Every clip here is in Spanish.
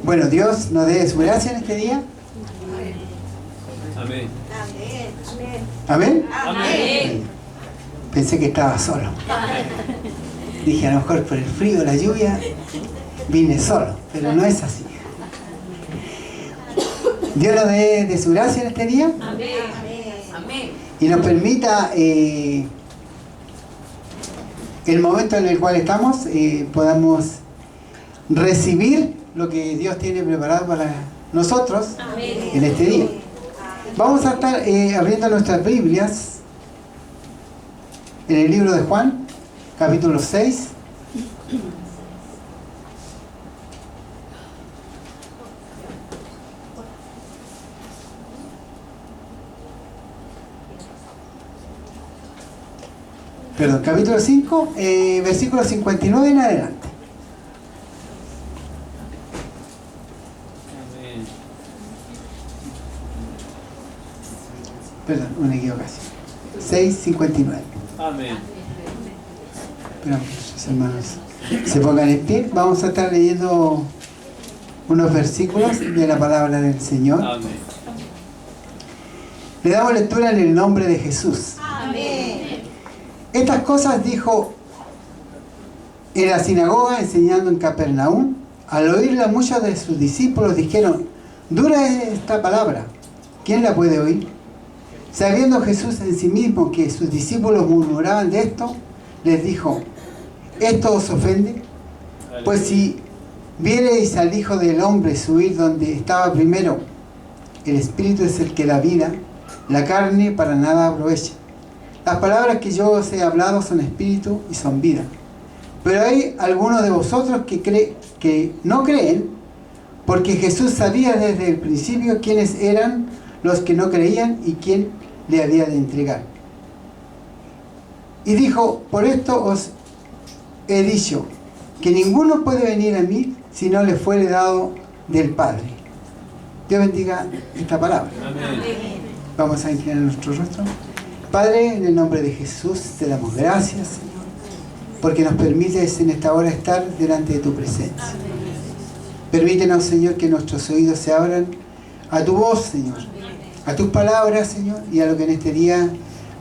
Bueno, Dios nos dé su gracia en este día. Amén. ¿Amén? Amén. Pensé que estaba solo. Dije, a lo mejor por el frío, la lluvia, vine solo, pero no es así. Dios nos dé de su gracia en este día. Amén. Y nos permita el momento en el cual estamos, podamos recibir lo que Dios tiene preparado para nosotros en este día. Vamos a estar abriendo nuestras Biblias en el libro de Juan, capítulo 6. Perdón, capítulo 5, versículo 59 en adelante. Amén. Perdón, una equivocación. 6:59. Amén. Esperamos que nuestros hermanos se pongan en pie. Vamos a estar leyendo unos versículos de la palabra del Señor. Amén. Le damos lectura en el nombre de Jesús. Amén. Estas cosas dijo en la sinagoga enseñando en Capernaum. Al oírla, muchos de sus discípulos dijeron: dura es esta palabra, ¿quién la puede oír? Sabiendo Jesús en sí mismo que sus discípulos murmuraban de esto, les dijo: ¿esto os ofende? Pues si viereis al Hijo del Hombre subir donde estaba primero, el Espíritu es el que da vida, la carne para nada aprovecha. Las palabras que yo os he hablado son espíritu y son vida. Pero hay algunos de vosotros que no creen, porque Jesús sabía desde el principio quiénes eran los que no creían y quién le había de entregar. Y dijo: por esto os he dicho que ninguno puede venir a mí si no le fuere dado del Padre. Dios bendiga esta palabra. Amén. Vamos a inclinar nuestro rostro. Padre, en el nombre de Jesús te damos gracias, Señor, porque nos permites en esta hora estar delante de tu presencia. Permítenos, Señor, que nuestros oídos se abran a tu voz, Señor, a tus palabras, Señor, y a lo que en este día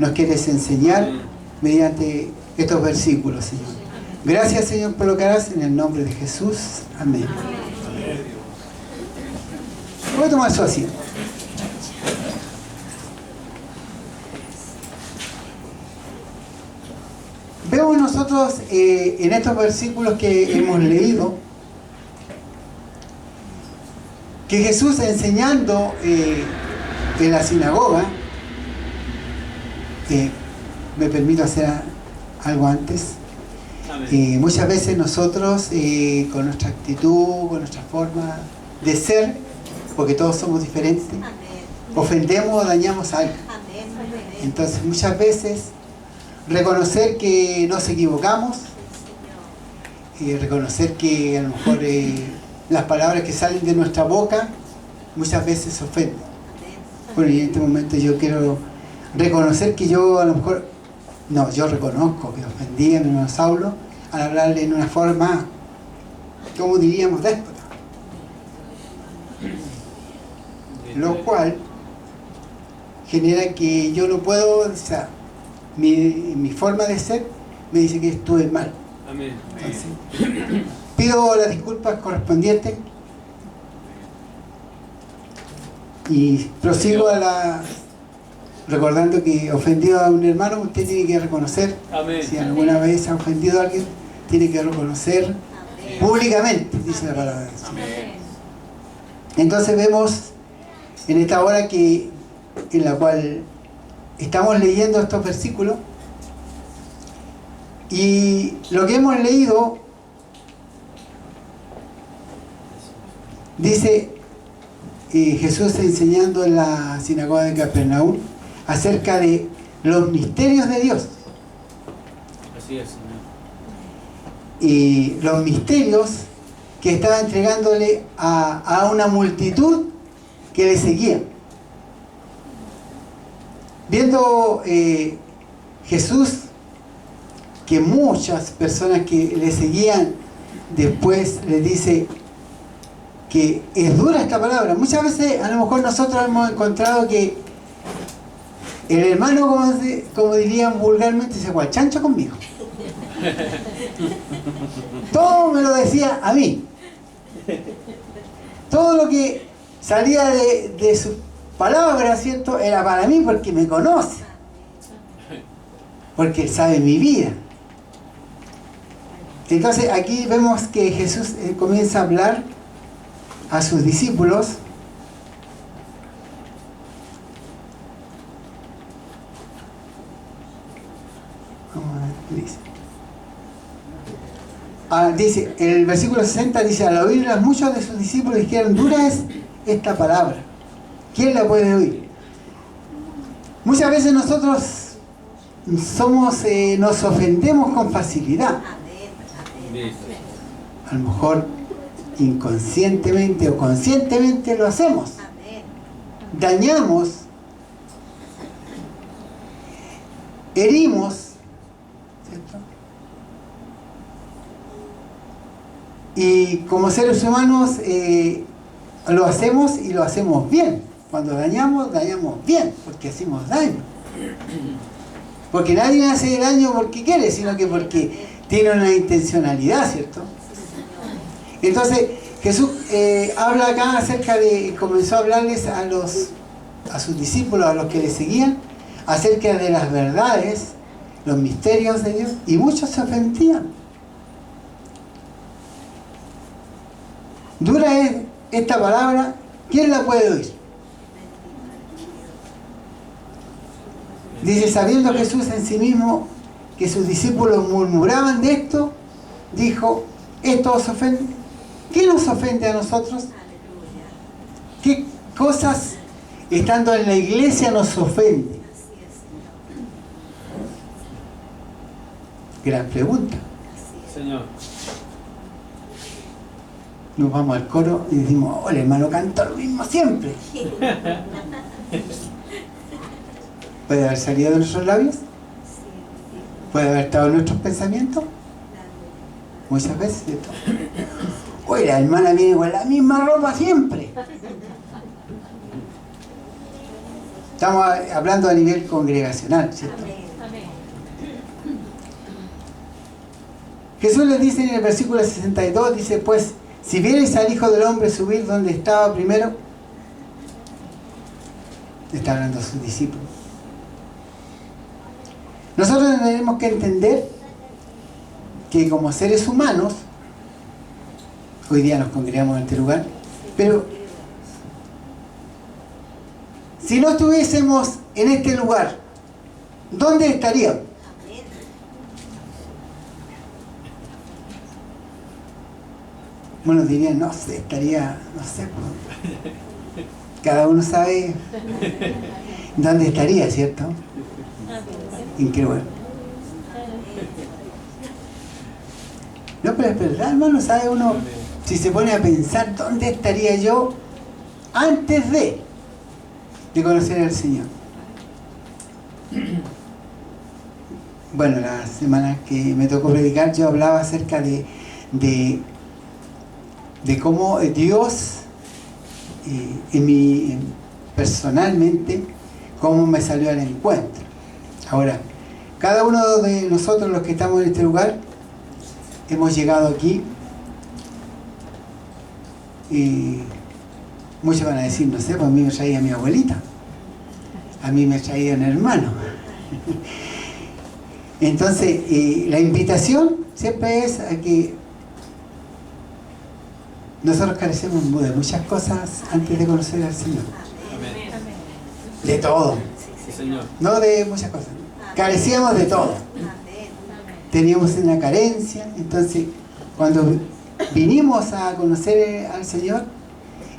nos quieres enseñar mediante estos versículos, Señor. Gracias, Señor, por lo que harás en el nombre de Jesús. Amén. Voy a tomar su asiento. Vemos nosotros en estos versículos que hemos leído que Jesús, enseñando en la sinagoga, me permito hacer algo antes. Muchas veces nosotros con nuestra actitud, con nuestra forma de ser, porque todos somos diferentes, ofendemos o dañamos a alguien. Entonces muchas veces reconocer que nos equivocamos, reconocer que a lo mejor las palabras que salen de nuestra boca muchas veces ofenden. Bueno, y en este momento yo quiero reconocer que yo a lo mejor, yo reconozco que ofendí a mi hermano Saulo al hablarle en una forma, como diríamos, déspota. Lo cual genera que yo no puedo, o sea, mi forma de ser me dice que estuve mal. Amén. Entonces, pido las disculpas correspondientes y prosigo recordando que ofendido a un hermano, usted tiene que reconocer. Amén. Si alguna vez ha ofendido a alguien, tiene que reconocer públicamente, dice la palabra de Dios. Entonces vemos en esta hora en la cual estamos leyendo estos versículos, y lo que hemos leído dice Jesús enseñando en la sinagoga de Capernaum acerca de los misterios de Dios. Así es, Señor. Y los misterios que estaba entregándole a una multitud que le seguía. Viendo Jesús que muchas personas que le seguían, después les dice: que es dura esta palabra. Muchas veces a lo mejor nosotros hemos encontrado que el hermano, como dirían vulgarmente, se fue al chancho conmigo. Todo me lo decía a mí. Todo lo que salía de sus palabras, ¿cierto? Era para mí porque me conoce. Porque él sabe mi vida. Entonces aquí vemos que Jesús comienza a hablar a sus discípulos. Vamos a ver qué dice. Dice, en el versículo 60 dice, al oírlas muchos de sus discípulos dijeron, dura es esta palabra. ¿Quién la puede oír? Muchas veces nosotros nos ofendemos con facilidad. A lo mejor inconscientemente o conscientemente lo hacemos. Dañamos, herimos, ¿cierto? Y como seres humanos lo hacemos y lo hacemos bien. Cuando dañamos, dañamos bien, porque hacemos daño. Porque nadie hace daño porque quiere, sino que porque tiene una intencionalidad, ¿cierto? Entonces, Jesús habla acá acerca de, comenzó a hablarles a sus discípulos, a los que le seguían, acerca de las verdades, los misterios de Dios, y muchos se ofendían. Dura es esta palabra, ¿quién la puede oír? Dice, sabiendo Jesús en sí mismo que sus discípulos murmuraban de esto, dijo, ¿esto os ofende? ¿Qué nos ofende a nosotros? ¿Qué cosas, estando en la iglesia, nos ofende? Gran pregunta. Señor. Nos vamos al coro y decimos, oh, el hermano canta lo mismo siempre. ¿Puede haber salido de nuestros labios? ¿Puede haber estado en nuestros pensamientos? Muchas veces, ¿cierto? Oye, la hermana viene con la misma ropa siempre. Estamos hablando a nivel congregacional, ¿cierto? Jesús les dice en el versículo 62, dice, pues, si viereis al Hijo del Hombre subir donde estaba primero, está hablando a sus discípulos. Nosotros tenemos que entender que como seres humanos, hoy día nos congregamos en este lugar, pero si no estuviésemos en este lugar, ¿dónde estaríamos? Bueno, dirían, no sé, estaría, no sé, cada uno sabe dónde estaría, ¿cierto? ¿En qué lugar? No, pero es verdad, hermano, ¿sabe uno? Si se pone a pensar, ¿dónde estaría yo antes de conocer al Señor? Bueno, la semana que me tocó predicar, yo hablaba acerca de cómo Dios, personalmente, cómo me salió al encuentro. Ahora, cada uno de nosotros, los que estamos en este lugar, hemos llegado aquí y muchos van a decir, no sé, pues a mí me traía mi abuelita, a mí me traía un hermano. Entonces, la invitación siempre es a que nosotros carecemos de muchas cosas antes de conocer al Señor. Amén. De todo. Sí, Señor. No de muchas cosas. Carecíamos de todo. Teníamos una carencia. Entonces, cuando vinimos a conocer al Señor,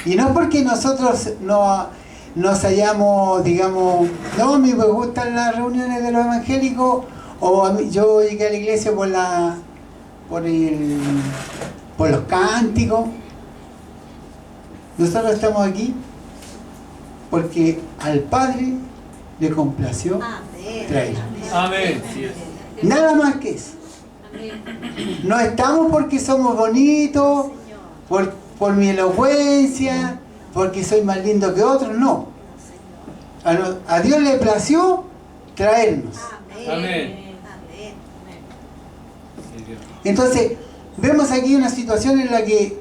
y no porque nosotros no nos hayamos, digamos, no, a mí me gustan las reuniones de los evangélicos, o a mí, yo llegué a la iglesia por los cánticos. Nosotros estamos aquí porque al Padre le complació traer. Amén. Sí es. Nada más que eso. No estamos porque somos bonitos, por mi elocuencia, porque soy más lindo que otros, no. A Dios le plació traernos. Amén. Entonces, vemos aquí una situación en la que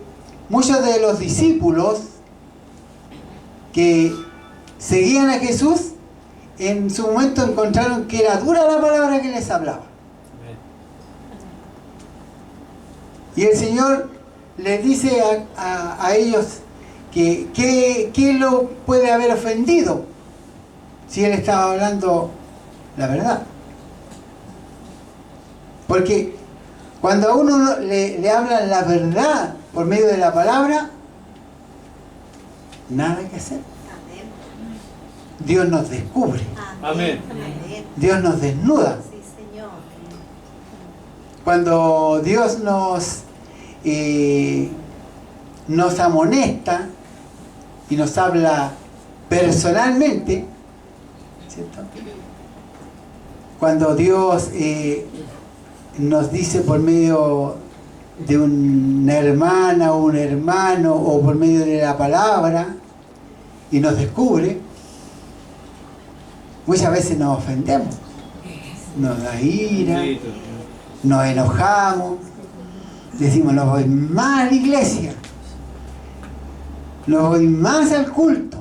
muchos de los discípulos que seguían a Jesús, en su momento encontraron que era dura la palabra que les hablaba. Y el Señor les dice a ellos que ¿qué lo puede haber ofendido si Él estaba hablando la verdad? Porque cuando a uno le hablan la verdad por medio de la palabra, nada que hacer. Dios nos descubre. Amén. Dios nos desnuda. Cuando Dios nos amonesta y nos habla personalmente, ¿cierto? Cuando Dios nos dice por medio de una hermana o un hermano o por medio de la palabra y nos descubre, muchas veces nos ofendemos, nos da ira, nos enojamos, decimos no voy más a la iglesia, no voy más al culto.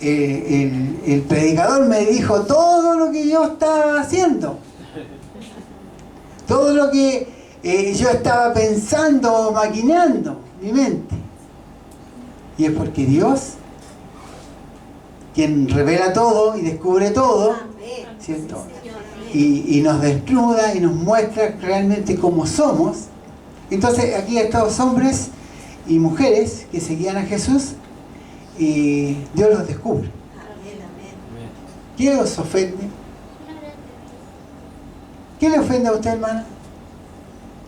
El predicador me dijo todo lo que yo estaba haciendo, todo lo que yo estaba pensando, maquinando mi mente. Y es porque Dios, quien revela todo y descubre todo, ¿cierto? Y nos desnuda y nos muestra realmente cómo somos. Entonces aquí estos hombres y mujeres que seguían a Jesús, y Dios los descubre. ¿Qué los ofende? ¿Qué le ofende a usted, hermana?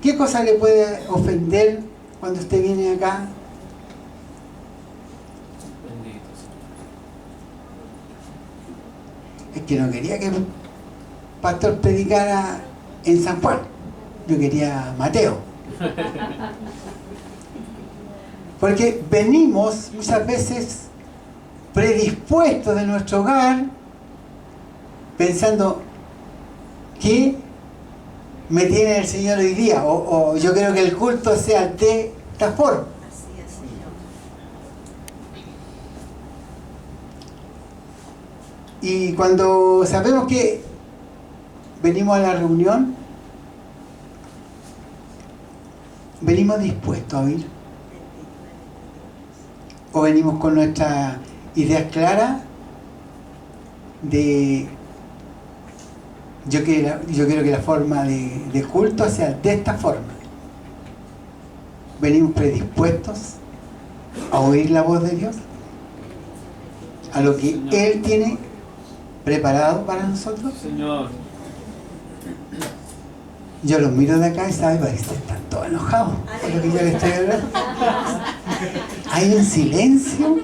¿Qué cosa le puede ofender cuando usted viene acá? Es que no quería que el pastor predicara en San Juan. Yo quería Mateo. Porque venimos muchas veces predispuestos de nuestro hogar pensando ¿qué me tiene el Señor hoy día? O yo quiero que el culto sea de esta forma. Y cuando sabemos que venimos a la reunión, venimos dispuestos a oír. O venimos con nuestras ideas claras de yo quiero que la forma de culto sea de esta forma. Venimos predispuestos a oír la voz de Dios, a lo que Él tiene preparado para nosotros. Señor. Yo los miro de acá y sabe, parece que están todos enojados por lo que yo les estoy hablando. Hay un silencio.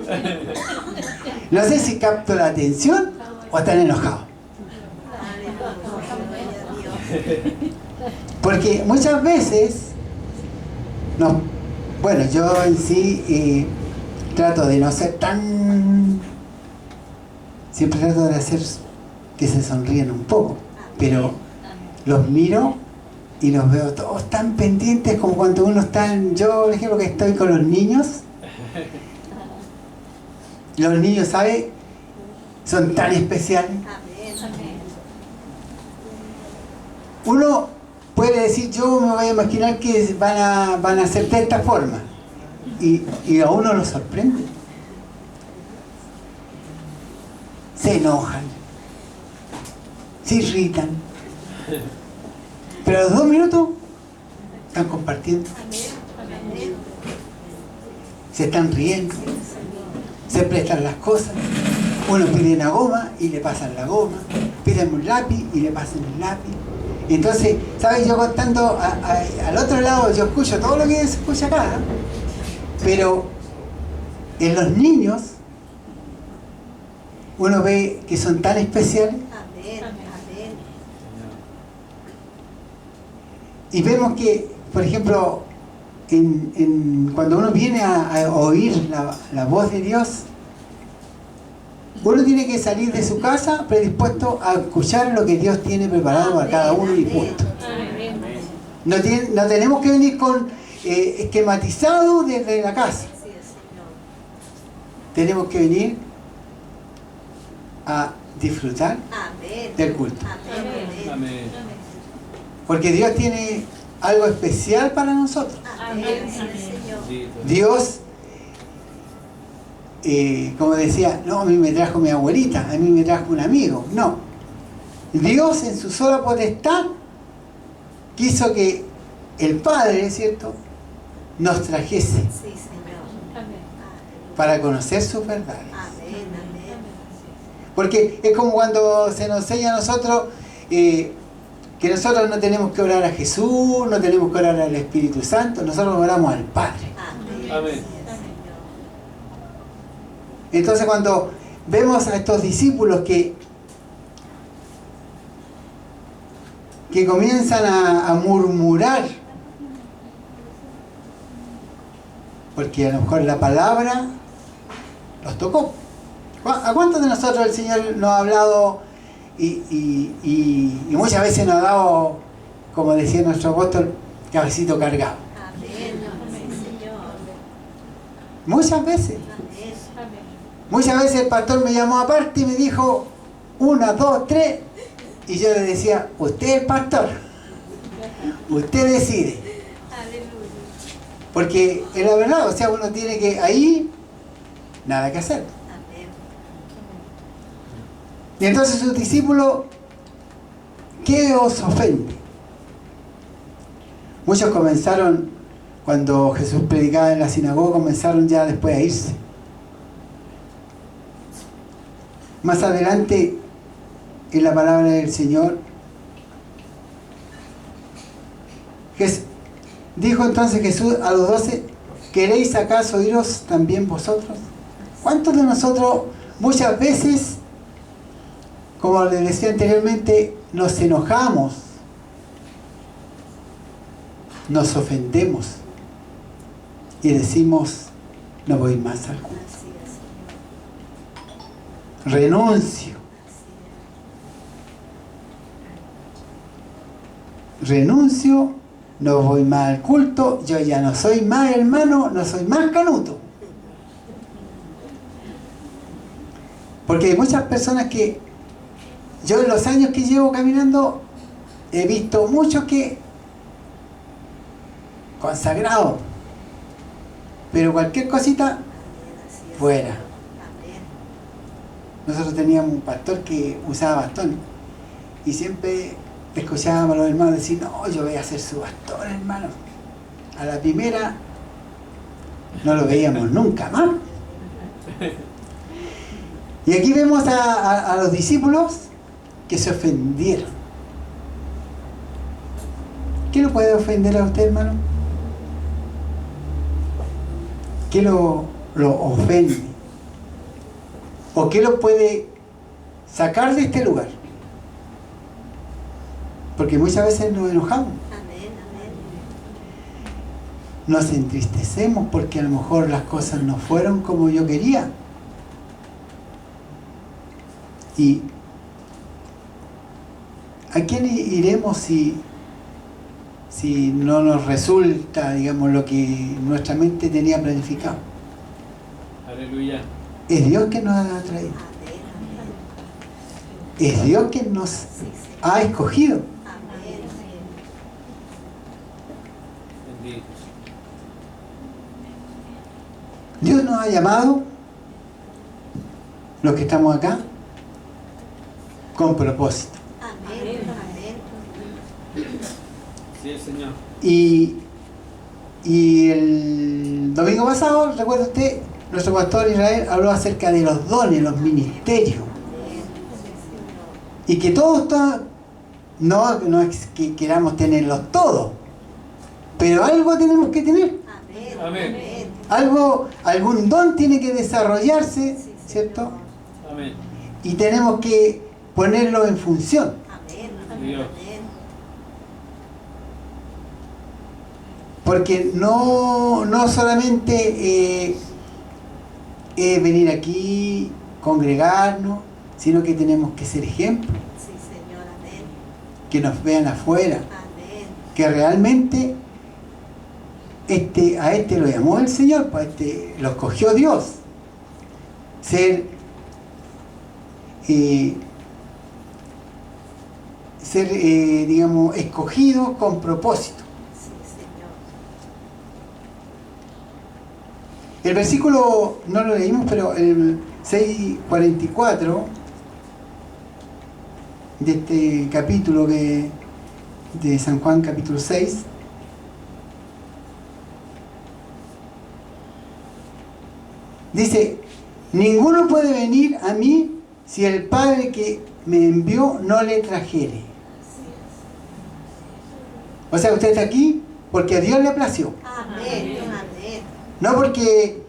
No sé si capto la atención o están enojados. Porque muchas veces, bueno, yo en sí trato de no ser tan... Siempre trato de hacer que se sonríen un poco, pero los miro y los veo todos tan pendientes como cuando uno está yo por ejemplo que estoy con los niños. Los niños, ¿sabe? Son tan especiales. Uno puede decir, yo me voy a imaginar que van a hacer de esta forma. Y a uno lo sorprende. Se enojan. Se irritan. Pero a los 2 minutos están compartiendo. Se están riendo. Se prestan las cosas. Uno pide una goma y le pasan la goma. Piden un lápiz y le pasan el lápiz. Entonces, ¿sabes? Yo contando al otro lado, yo escucho todo lo que se escucha acá. Pero en los niños, uno ve que son tan especiales. Y vemos que, por ejemplo, cuando uno viene a oír la voz de Dios, uno tiene que salir de su casa predispuesto a escuchar lo que Dios tiene preparado para cada uno y punto. No tenemos que venir con esquematizado desde la casa. Tenemos que venir a disfrutar del culto. Amén. Porque Dios tiene algo especial para nosotros. Bendito. Dios, como decía, no, a mí me trajo mi abuelita, a mí me trajo un amigo. No. Dios en su sola potestad quiso que el Padre, ¿cierto?, nos trajese para conocer sus verdades. Porque es como cuando se nos enseña a nosotros que nosotros no tenemos que orar a Jesús, no tenemos que orar al Espíritu Santo, nosotros oramos al Padre. Amén. Entonces cuando vemos a estos discípulos que comienzan a murmurar, porque a lo mejor la palabra los tocó. ¿A cuántos de nosotros el Señor nos ha hablado y muchas veces nos ha dado, como decía nuestro apóstol, cabecito cargado? Muchas veces. Muchas veces el pastor me llamó aparte y me dijo 1, 2, 3 y yo le decía, usted es el pastor, usted decide. Porque es la verdad, o sea, uno tiene que ahí nada que hacer. Y entonces sus discípulos, ¿qué os ofende? Muchos comenzaron, cuando Jesús predicaba en la sinagoga, comenzaron ya después a irse. Más adelante, en la palabra del Señor, dijo entonces Jesús a los 12, ¿queréis acaso iros también vosotros? ¿Cuántos de nosotros muchas veces, como les decía anteriormente, nos enojamos, nos ofendemos y decimos, no voy más al culto? Renuncio. Renuncio, no voy más al culto, yo ya no soy más hermano, no soy más canuto. Porque hay muchas personas que, yo en los años que llevo caminando, he visto muchos que consagrados, pero cualquier cosita, fuera. Nosotros teníamos un pastor que usaba bastón y siempre escuchábamos a los hermanos decir, no, yo voy a ser su pastor, hermano. A la primera no lo veíamos nunca más. Y aquí vemos a los discípulos que se ofendieron. ¿Qué lo puede ofender a usted, hermano? ¿Qué lo ofende? ¿O qué lo puede sacar de este lugar? Porque muchas veces nos enojamos. Nos entristecemos porque a lo mejor las cosas no fueron como yo quería. ¿Y a quién iremos si no nos resulta, digamos, lo que nuestra mente tenía planificado? Aleluya. Es Dios que nos ha traído. Es Dios que nos ha escogido. Bendito. Dios nos ha llamado, los que estamos acá, con propósito. Sí, Señor. Y el domingo pasado, recuerda usted, nuestro pastor Israel habló acerca de los dones, los ministerios. Y que todos, no es que queramos tenerlos todos, pero algo tenemos que tener. Amén. Algún don tiene que desarrollarse, ¿cierto? Amén. Y tenemos que ponerlo en función. Dios. Porque no solamente es venir aquí, congregarnos, sino que tenemos que ser ejemplo. Sí, Señor, amén. Que nos vean afuera. Amén. Que realmente a este lo llamó el Señor, pues lo escogió Dios. Ser digamos, escogidos con propósito. Sí, Señor. El versículo, no lo leímos, pero el 6:44 de este capítulo de San Juan, capítulo 6, dice: ninguno puede venir a mí si el Padre que me envió no le trajere. O sea, usted está aquí porque a Dios le plació. Amén. Amén. No porque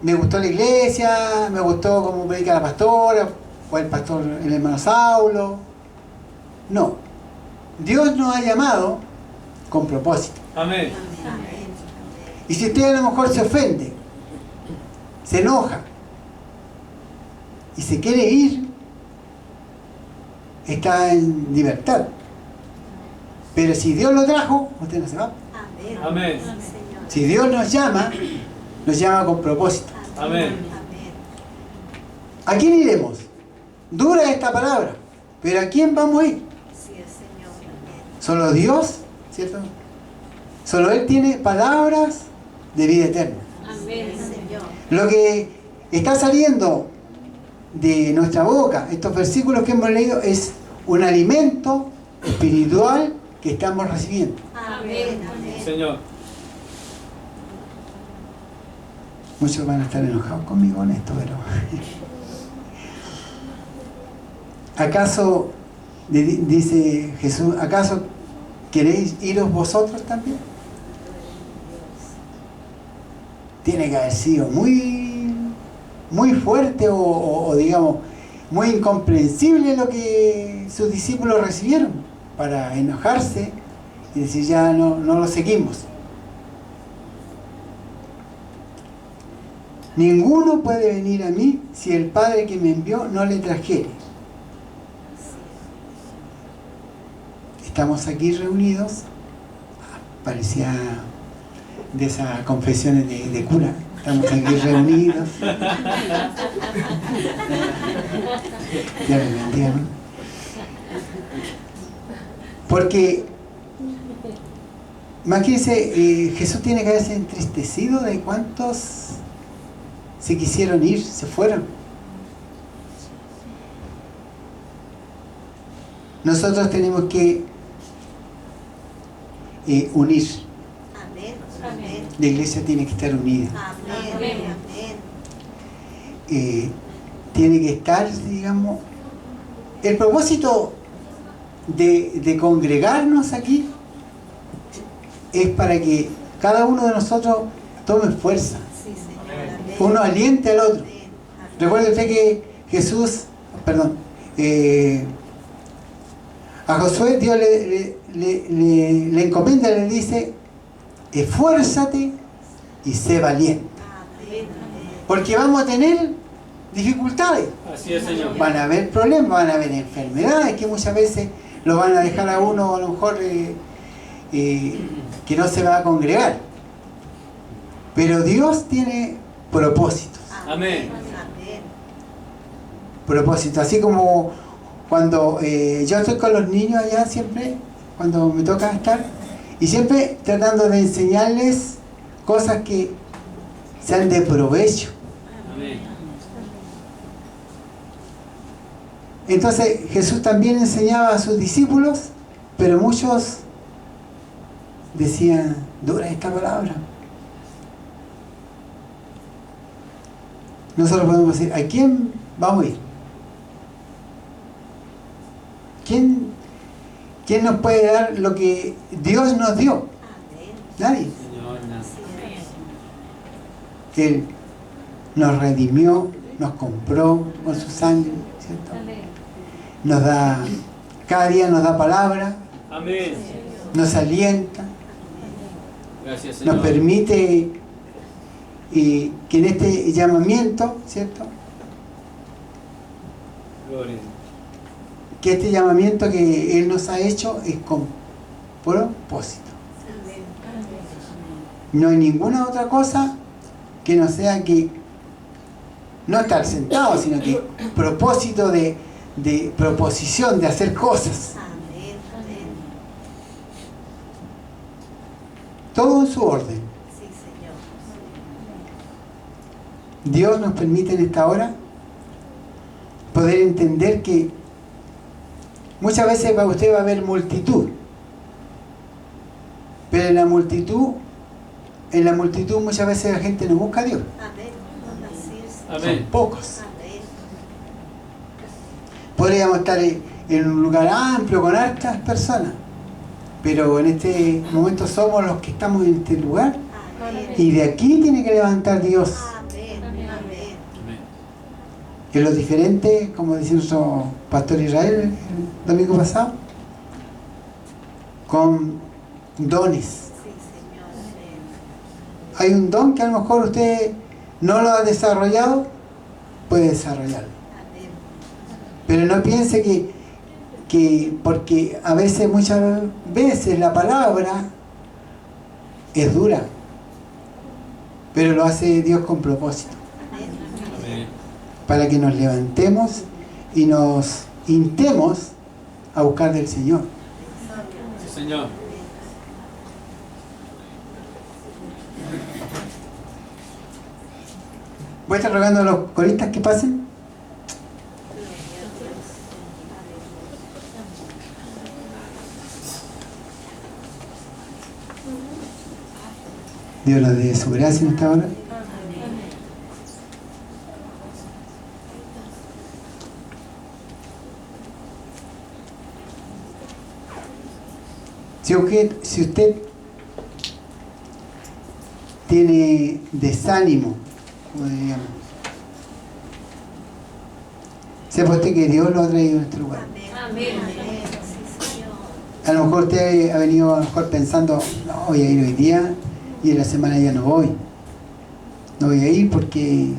me gustó la iglesia, me gustó cómo predica la pastora, o el pastor, el hermano Saulo. No. Dios nos ha llamado con propósito. Amén. Amén. Y si usted a lo mejor se ofende, se enoja y se quiere ir, está en libertad. Pero si Dios lo trajo, usted no se va. Amén. Amén. Sí, Señor. Si Dios nos llama con propósito. Amén. Amén. ¿A quién iremos? Dura esta palabra, pero ¿a quién vamos a ir? Sí, Señor. Amén. Solo Dios, ¿cierto? Solo Él tiene palabras de vida eterna. Amén, Señor. Lo que está saliendo de nuestra boca, estos versículos que hemos leído, es un alimento espiritual que estamos recibiendo. Amén. Amén. Señor. Muchos van a estar enojados conmigo en esto, pero ¿acaso, dice Jesús, acaso queréis iros vosotros también? Tiene que haber sido muy fuerte o digamos, muy incomprensible lo que sus discípulos recibieron para enojarse y decir ya no lo seguimos. Ninguno puede venir a mí si el Padre que me envió no le trajere. Estamos aquí reunidos, parecía de esas confesiones de cura, estamos aquí reunidos. Ya me entendieron. Porque, imagínense, Jesús tiene que haberse entristecido de cuántos se quisieron ir, se fueron. Nosotros tenemos que unir. Amén. Amén. La iglesia tiene que estar unida. Amén. Amén. Tiene que estar, digamos, el propósito de congregarnos aquí es para que cada uno de nosotros tome fuerza, Sí, Señor. Amén. uno aliente al otro. Amén. Recuerde usted que Jesús, a Josué Dios le encomienda, le dice: esfuérzate y sé valiente, Amén. porque vamos a tener dificultades, Así es, Señor. van a haber problemas, van a haber enfermedades que muchas veces lo van a dejar a uno a lo mejor que no se va a congregar, pero Dios tiene propósitos. Amén. Amén. Propósito, así como cuando yo estoy con los niños allá siempre, cuando me toca estar, y siempre tratando de enseñarles cosas que sean de provecho. Amén. Entonces Jesús también enseñaba a sus discípulos, pero muchos decían: dura esta palabra. Nosotros podemos decir: ¿a quién vamos a ir? ¿Quién nos puede dar lo que Dios nos dio? Amén. Nadie. Señor, Así es. Él nos redimió, nos compró con su sangre, ¿cierto? Nos da, cada día nos da palabra, amén. nos alienta. Gracias, Señor. nos permite que en este llamamiento, ¿cierto? Gloria. Que este llamamiento que Él nos ha hecho es con propósito. No hay ninguna otra cosa que no sea que no estar sentado, sino que propósito de proposición, de hacer cosas. Amén. Amén. Todo en su orden. Sí, Señor. Dios nos permite en esta hora poder entender que muchas veces para usted va a haber multitud, pero en la multitud muchas veces la gente no busca a Dios. Amén. Así es. Amén. Son pocos. Amén. Podríamos estar en un lugar amplio con hartas personas, pero en este momento somos los que estamos en este lugar, Amén. y de aquí tiene que levantar Dios. Amén. Amén. Amén. En lo diferente, como decía nuestro pastor Israel el domingo pasado, con dones. Sí, Señor. Amén. Hay un don que a lo mejor usted no lo ha desarrollado, puede desarrollarlo. Amén. Pero no piense que porque a veces, muchas veces la palabra es dura, pero lo hace Dios con propósito, Amén. Amén. para que nos levantemos y nos intemos a buscar del Señor. Sí, Señor. Voy a estar rogando a los coristas que pasen. Gloria a Dios. Dios nos dé su gracia en esta hora. Si usted tiene desánimo, como diríamos, sepa usted que Dios lo ha traído a nuestro lugar. Amén. Amén. Amén. Sí, Señor. A lo mejor usted ha venido a lo mejor pensando, no, voy a ir hoy día y en la semana ya no voy. No voy a ir porque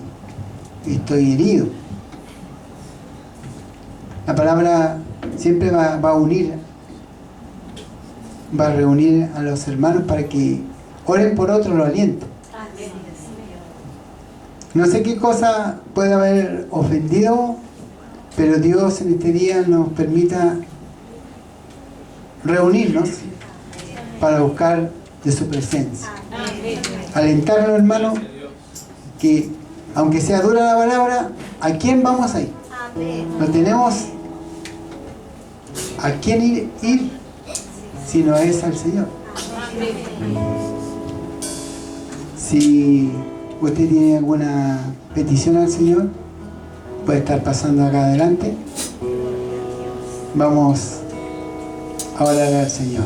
estoy herido. La palabra siempre va a unir, va a reunir a los hermanos para que oren por otros, lo alienten. Amén, Señor. No sé qué cosa puede haber ofendido, pero Dios en este día nos permita reunirnos para buscar de su presencia. Amén. Alentarnos, hermanos, Gracias a Dios. que aunque sea dura la palabra, ¿a quién vamos a ir? Amén. No tenemos a quién ir si no es al Señor. Si usted tiene alguna petición al Señor, puede estar pasando acá adelante. Vamos a orar al Señor.